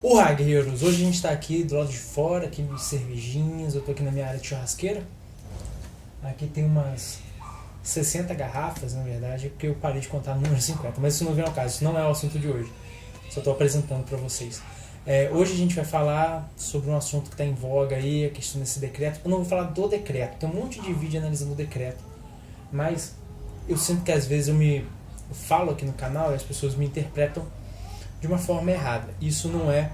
Olá, guerreiros! Hoje a gente está aqui do lado de fora, aqui de cervejinhas. Eu tô aqui na minha área de churrasqueira. Aqui tem umas 60 garrafas, na verdade, porque eu parei de contar no número 50. Mas isso não vem ao caso, isso não é o assunto de hoje. Só estou apresentando para vocês. Hoje a gente vai falar sobre um assunto que está em voga aí, a questão desse decreto. Eu não vou falar do decreto, tem um monte de vídeo analisando o decreto. Mas eu sinto que às vezes eu falo aqui no canal e as pessoas me interpretam de uma forma errada. Isso não é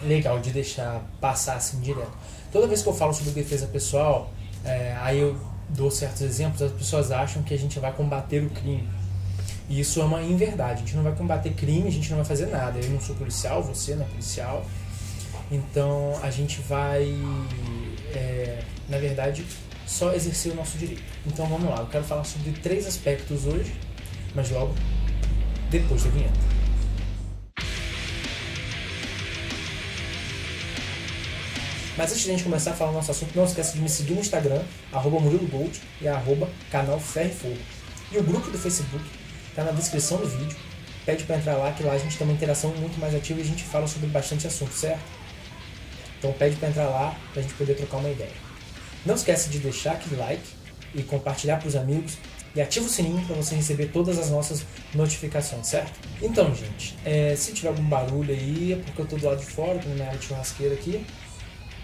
legal de deixar passar assim direto. Toda vez que eu falo sobre defesa pessoal, aí eu dou certos exemplos, as pessoas acham que a gente vai combater o crime. E isso é uma inverdade. A gente não vai combater crime, a gente não vai fazer nada. Eu não sou policial, você não é policial. Então a gente vai, na verdade, só exercer o nosso direito. Então vamos lá, eu quero falar sobre 3 aspectos hoje, mas logo depois da vinheta. Mas antes de a gente começar a falar o nosso assunto, não esqueça de me seguir no Instagram, @MuriloGold e @canal Ferro e Fogo. E o grupo do Facebook está na descrição do vídeo. Pede para entrar lá, que lá a gente tem uma interação muito mais ativa e a gente fala sobre bastante assunto, certo? Então pede para entrar lá para a gente poder trocar uma ideia. Não esqueça de deixar aquele like e compartilhar para os amigos e ativa o sininho para você receber todas as nossas notificações, certo? Então, gente, se tiver algum barulho aí, é porque eu estou do lado de fora, estou na minha área de churrasqueira aqui.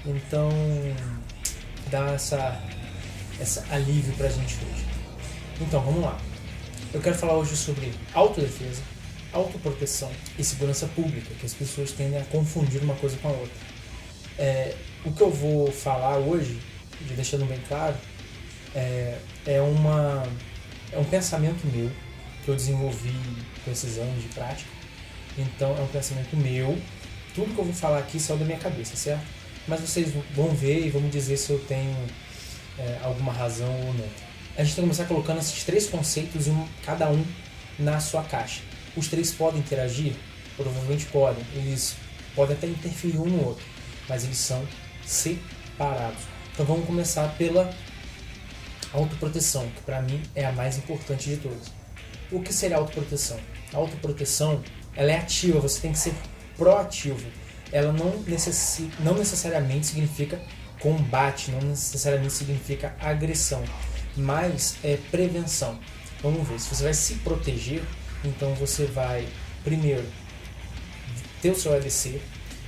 Então, dá essa alívio pra gente hoje. Então, vamos lá. Eu quero falar hoje sobre autodefesa, autoproteção e segurança pública, que as pessoas tendem a confundir uma coisa com a outra. O que eu vou falar hoje, deixando bem claro, é um pensamento meu, que eu desenvolvi com esses anos de prática. Então, é um pensamento meu. Tudo que eu vou falar aqui saiu da minha cabeça, certo? Mas vocês vão ver e vão me dizer se eu tenho alguma razão ou não. A gente vai começar colocando esses 3 conceitos, cada um na sua caixa. Os 3 podem interagir? Provavelmente podem. Eles podem até interferir um no outro, mas eles são separados. Então vamos começar pela autoproteção, que para mim é a mais importante de todas. O que seria autoproteção? A autoproteção, ela é ativa, você tem que ser proativo. Ela não necessariamente significa combate, não necessariamente significa agressão, mas é prevenção. Vamos ver, se você vai se proteger, então você vai primeiro ter o seu ADC,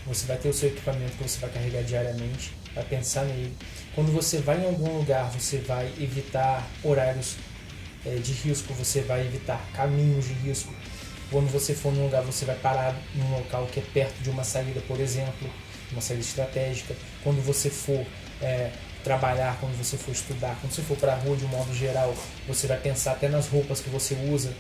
você vai ter o seu equipamento que você vai carregar diariamente, vai pensar nele. Quando você vai em algum lugar, você vai evitar horários de risco, você vai evitar caminhos de risco. Quando você for num lugar, você vai parar num local que é perto de uma saída, por exemplo, uma saída estratégica. Quando você for trabalhar, quando você for estudar, quando você for para a rua de um modo geral, você vai pensar até nas roupas que você usa,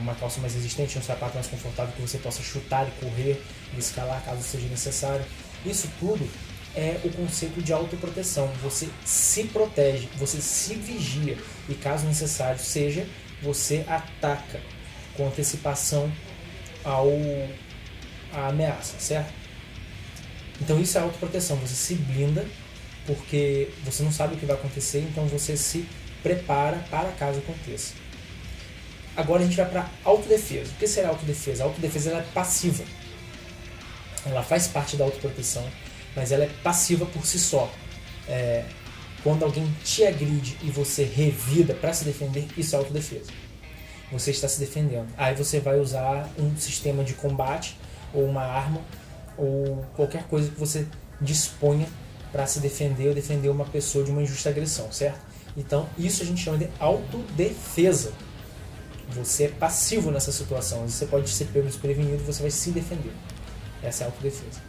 uma calça mais resistente, um sapato mais confortável que você possa chutar e correr e escalar caso seja necessário. Isso tudo é o conceito de autoproteção. Você se protege, você se vigia e caso necessário seja, você ataca com antecipação à ameaça, certo? Então isso é autoproteção, você se blinda porque você não sabe o que vai acontecer, então você se prepara para caso aconteça. Agora a gente vai para autodefesa. O que será autodefesa? A autodefesa ela é passiva, ela faz parte da autoproteção, mas ela é passiva por si só. Quando alguém te agride e você revida para se defender, isso é autodefesa. Você está se defendendo. Aí você vai usar um sistema de combate, ou uma arma, ou qualquer coisa que você disponha para se defender ou defender uma pessoa de uma injusta agressão, certo? Então, isso a gente chama de autodefesa. Você é passivo nessa situação. Você pode ser pego desprevenido e você vai se defender. Essa é a autodefesa.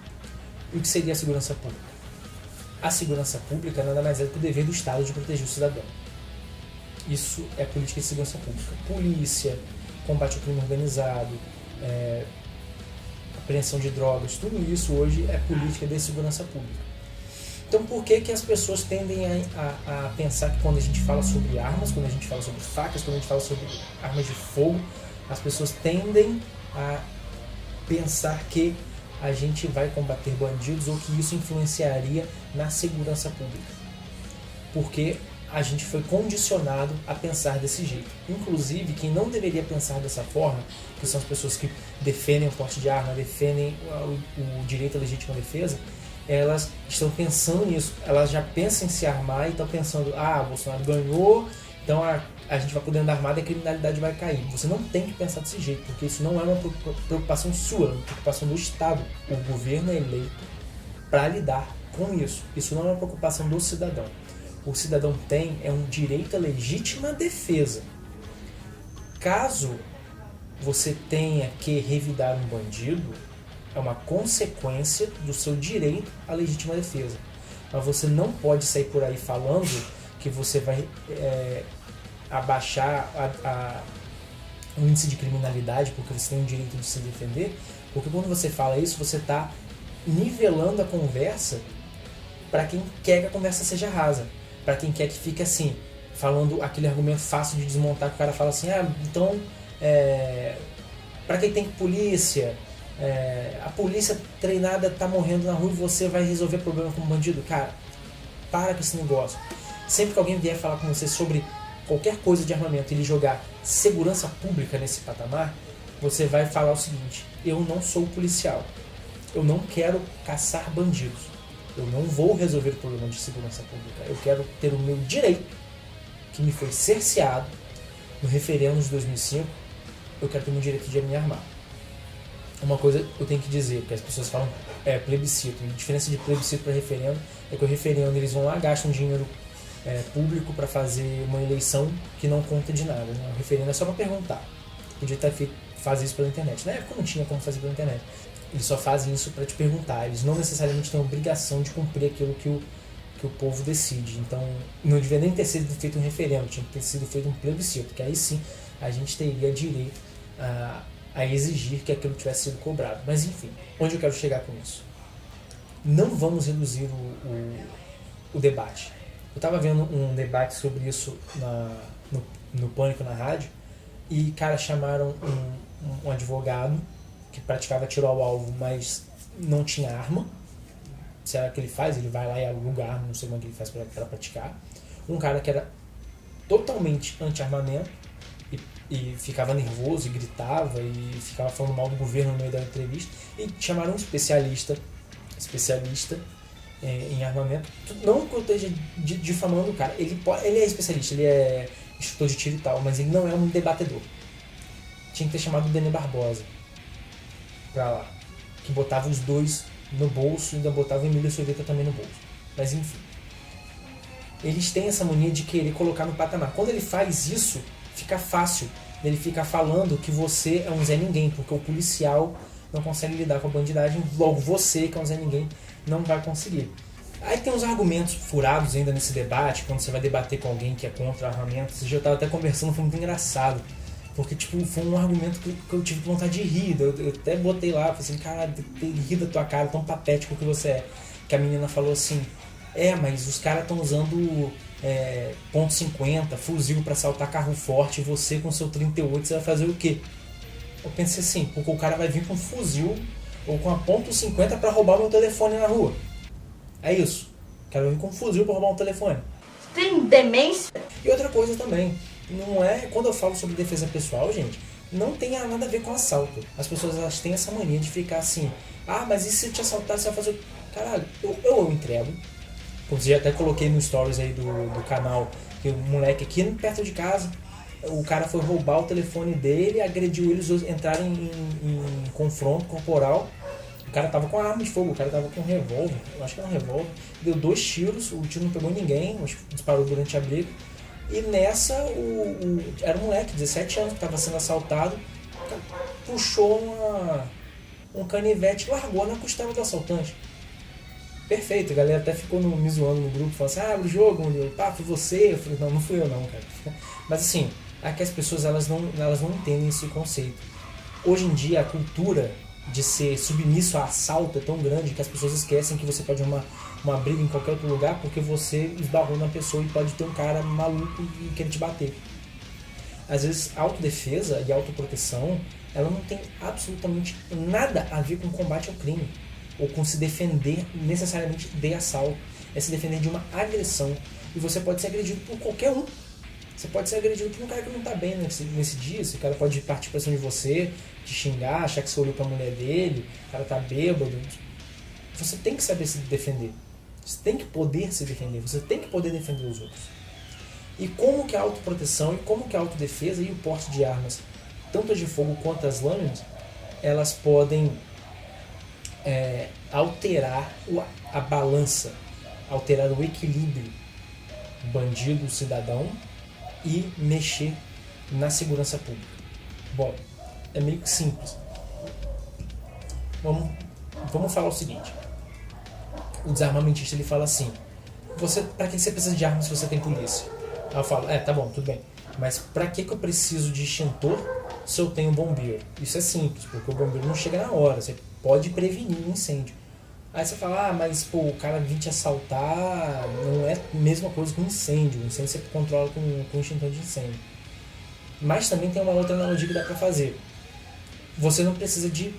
E o que seria a segurança pública? A segurança pública nada mais é do que o dever do Estado de proteger o cidadão. Isso é política de segurança pública. Polícia, combate ao crime organizado, apreensão de drogas, tudo isso hoje é política de segurança pública. Então por que as pessoas tendem a pensar que quando a gente fala sobre armas, quando a gente fala sobre facas, quando a gente fala sobre armas de fogo, as pessoas tendem a pensar que a gente vai combater bandidos ou que isso influenciaria na segurança pública? Porque a gente foi condicionado a pensar desse jeito. Inclusive, quem não deveria pensar dessa forma, que são as pessoas que defendem o porte de arma, defendem o direito à legítima defesa, elas estão pensando nisso. Elas já pensam em se armar e estão pensando, o Bolsonaro ganhou, então a gente vai poder andar armado e a criminalidade vai cair. Você não tem que pensar desse jeito, porque isso não é uma preocupação sua, é uma preocupação do Estado. O governo é eleito para lidar com isso. Isso não é uma preocupação do cidadão. O cidadão tem um direito à legítima defesa. Caso você tenha que revidar um bandido, é uma consequência do seu direito à legítima defesa. Mas você não pode sair por aí falando que você vai abaixar o índice de criminalidade porque você tem o direito de se defender, porque quando você fala isso, você está nivelando a conversa para quem quer que a conversa seja rasa, para quem quer que fique assim, falando aquele argumento fácil de desmontar, que o cara fala assim, então, para quem tem polícia, a polícia treinada tá morrendo na rua e você vai resolver problema com o bandido. Cara, para com esse negócio. Sempre que alguém vier falar com você sobre qualquer coisa de armamento e ele jogar segurança pública nesse patamar, você vai falar o seguinte: eu não sou policial, eu não quero caçar bandidos, eu não vou resolver o problema de segurança pública, eu quero ter o meu direito, que me foi cerceado no referendo de 2005, eu quero ter o meu direito de me armar. Uma coisa eu tenho que dizer, porque as pessoas falam plebiscito, a diferença de plebiscito para referendo é que o referendo eles vão lá, gastam dinheiro público para fazer uma eleição que não conta de nada, né? O referendo é só para perguntar. Podia ter feito fazer isso pela internet. Na época não tinha como fazer pela internet. Eles só fazem isso para te perguntar. Eles não necessariamente têm a obrigação de cumprir aquilo que o povo decide. Então, não devia nem ter sido feito um referendo, tinha que ter sido feito um plebiscito, que aí sim a gente teria direito a exigir que aquilo tivesse sido cobrado. Mas enfim, onde eu quero chegar com isso? Não vamos reduzir o debate. Eu estava vendo um debate sobre isso no Pânico na rádio e, cara, chamaram um advogado que praticava tiro ao alvo, mas não tinha arma. Será que ele faz? Ele vai lá e aluga arma, não sei como é que ele faz para praticar. Um cara que era totalmente anti-armamento e ficava nervoso e gritava e ficava falando mal do governo no meio da entrevista, e chamaram um especialista em armamento. Não que eu esteja difamando o cara, ele é especialista, ele é instrutor de tiro e tal, mas ele não é um debatedor. Tinha que ter chamado o Denis Barbosa pra lá, que botava os dois no bolso e ainda botava o Emílio Surita também no bolso. Mas enfim, eles têm essa mania de querer colocar no patamar. Quando ele faz isso, fica fácil ele ficar falando que você é um Zé Ninguém, porque o policial não consegue lidar com a bandidagem, logo você, que é um Zé Ninguém, não vai conseguir. Aí tem uns argumentos furados ainda nesse debate, quando você vai debater com alguém que é contra armamento. Esse dia eu tava até conversando, foi muito engraçado, porque tipo, foi um argumento que eu tive vontade de rir. Eu até botei lá, falei assim, cara, ri da tua cara, tão patético que você é. Que a menina falou assim, mas os caras estão usando .50, fuzil pra assaltar carro forte, e você com seu 38, você vai fazer o quê? Eu pensei assim, porque o cara vai vir com um fuzil ou com a .50 pra roubar meu telefone na rua. É isso. O cara vai vir com um fuzil pra roubar um telefone. Tem demência? E outra coisa também, não é, quando eu falo sobre defesa pessoal, gente, não tem nada a ver com assalto. As pessoas elas têm essa mania de ficar assim, mas e se eu te assaltar, você vai fazer... Caralho, eu entrego. Como eu já até coloquei no stories aí do canal, que o moleque aqui perto de casa, o cara foi roubar o telefone dele, agrediu eles, entraram em confronto corporal. O cara tava com a arma de fogo, o cara tava com um revólver, eu acho que era um revólver, deu 2 tiros, o tiro não pegou ninguém, disparou durante a briga. E nessa, era um moleque de 17 anos que estava sendo assaltado, puxou um canivete e largou na costela do assaltante. Perfeito, a galera até ficou me zoando no grupo, falando assim, o jogo, foi você? Eu falei, não fui eu não, cara. Mas assim, é que as pessoas elas não entendem esse conceito. Hoje em dia a cultura de ser submisso a assalto é tão grande que as pessoas esquecem que você pode arrumar uma briga em qualquer outro lugar porque você esbarrou na pessoa e pode ter um cara maluco e querer te bater. Às vezes autodefesa e autoproteção ela não tem absolutamente nada a ver com combate ao crime ou com se defender necessariamente de assalto. É se defender de uma agressão. E você pode ser agredido por qualquer um. Você pode ser agredido por um cara que não tá bem nesse dia. Esse cara pode partir pra cima de você, te xingar, achar que você olhou pra mulher dele, o cara tá bêbado. Você tem que saber se defender. Você tem que poder se defender. Você tem que poder defender os outros. E como que a autoproteção e como que a autodefesa e o porte de armas, tanto as de fogo quanto as lâminas, elas podem alterar a balança, alterar o equilíbrio bandido-cidadão e mexer na segurança pública. Bom, é meio que simples. Vamos falar o seguinte. O desarmamentista ele fala assim: para que você precisa de armas se você tem polícia? Aí eu falo, tá bom, tudo bem. Mas para que eu preciso de extintor se eu tenho bombeiro? Isso é simples, porque o bombeiro não chega na hora. Você pode prevenir um incêndio. Aí você fala, mas o cara vir te assaltar não é a mesma coisa que um incêndio. O incêndio você controla com extintor de incêndio. Mas também tem uma outra analogia que dá para fazer. Você não precisa de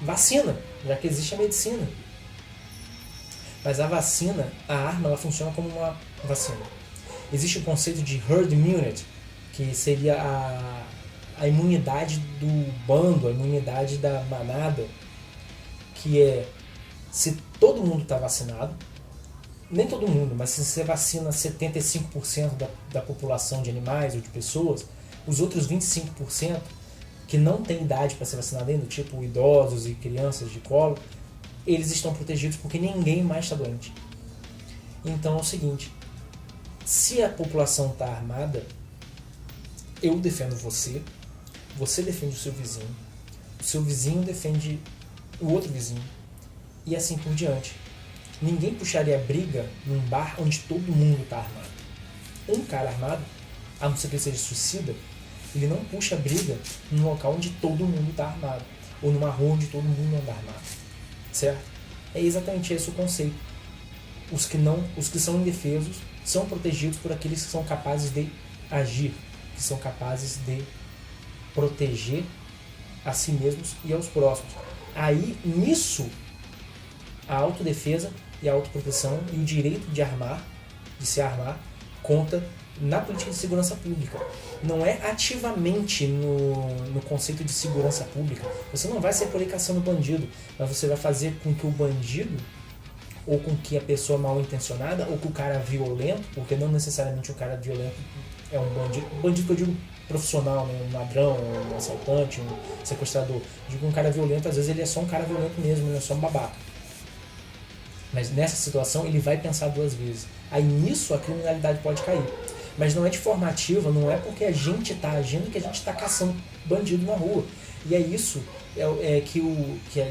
vacina, já que existe a medicina. Mas a vacina, a arma, ela funciona como uma vacina. Existe o conceito de herd immunity, que seria a imunidade do bando, a imunidade da manada, que é, se todo mundo está vacinado, nem todo mundo, mas se você vacina 75% da população de animais ou de pessoas, os outros 25% que não têm idade para ser vacinado ainda, tipo idosos e crianças de colo, eles estão protegidos porque ninguém mais está doente. Então é o seguinte, se a população está armada, eu defendo você, você defende o seu vizinho defende o outro vizinho, e assim por diante. Ninguém puxaria briga num bar onde todo mundo está armado. Um cara armado, a não ser que ele seja suicida, ele não puxa briga num local onde todo mundo está armado, ou numa rua onde todo mundo anda armado. Certo? É exatamente esse o conceito. Os que são indefesos são protegidos por aqueles que são capazes de agir, que são capazes de proteger a si mesmos e aos próximos. Aí, nisso, a autodefesa e a autoproteção e o direito de se armar, conta na política de segurança pública. Não é ativamente no conceito de segurança pública. Você não vai ser por aí caçando bandido, mas você vai fazer com que o bandido, ou com que a pessoa mal intencionada, ou que o cara violento, porque não necessariamente o cara violento é um bandido. Bandido que eu digo profissional, né? Um ladrão, um assaltante, um sequestrador. Eu digo que um cara violento, às vezes ele é só um cara violento mesmo, ele é só um babaca. Mas nessa situação ele vai pensar duas vezes. Aí nisso a criminalidade pode cair. Mas não é de forma ativa, não é porque a gente está agindo que a gente está caçando bandido na rua. E é isso que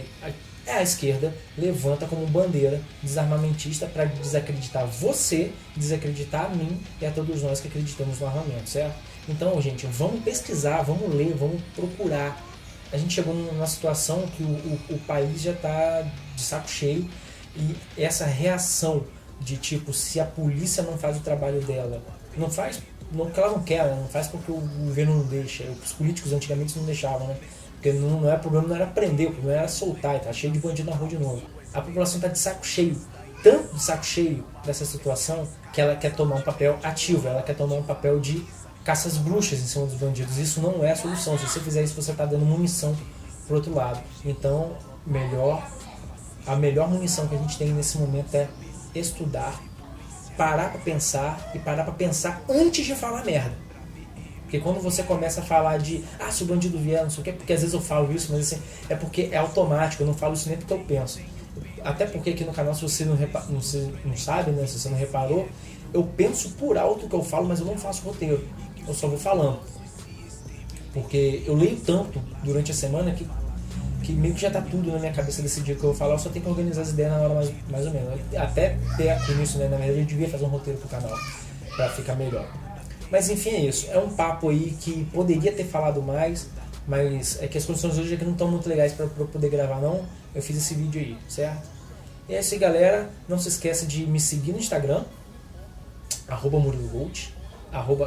a esquerda levanta como bandeira desarmamentista para desacreditar você, desacreditar a mim e a todos nós que acreditamos no armamento, certo? Então, gente, vamos pesquisar, vamos ler, vamos procurar. A gente chegou numa situação que o país já está de saco cheio e essa reação de tipo, se a polícia não faz o trabalho dela, não faz porque ela não quer, não faz porque o governo não deixa. Os políticos antigamente não deixavam, né? Porque não era problema, não era prender, o problema era soltar, e tá cheio de bandido na rua de novo. A população tá de saco cheio, tanto de saco cheio dessa situação, que ela quer tomar um papel ativo, ela quer tomar um papel de caça às bruxas em cima dos bandidos. Isso não é a solução. Se você fizer isso, você tá dando munição pro outro lado. Então, a melhor munição que a gente tem nesse momento é estudar, parar pra pensar e parar pra pensar antes de falar merda. Porque quando você começa a falar de se o bandido vier, não sei o que, porque às vezes eu falo isso, mas assim, é porque é automático, eu não falo isso nem porque eu penso. Até porque aqui no canal, se você não sabe, né, se você não reparou, eu penso por alto o que eu falo, mas eu não faço roteiro, eu só vou falando. Porque eu leio tanto durante a semana que meio que já tá tudo na minha cabeça desse dia que eu vou falar, eu só tenho que organizar as ideias na hora mais ou menos. Até ter isso, né, na verdade eu devia fazer um roteiro pro canal, pra ficar melhor. Mas enfim, é isso. É um papo aí que poderia ter falado mais, mas é que as condições hoje aqui não estão muito legais para eu poder gravar não. Eu fiz esse vídeo aí, certo? E é isso aí, galera. Não se esqueça de me seguir no Instagram, @MuriloGold,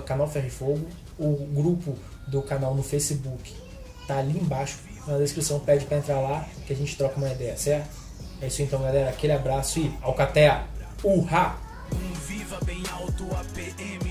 @canal Ferro e Fogo. O grupo do canal no Facebook tá ali embaixo na descrição, pede para entrar lá que a gente troca uma ideia, certo? É isso então, galera. Aquele abraço e alcatea! Urra! Viva bem alto a PM.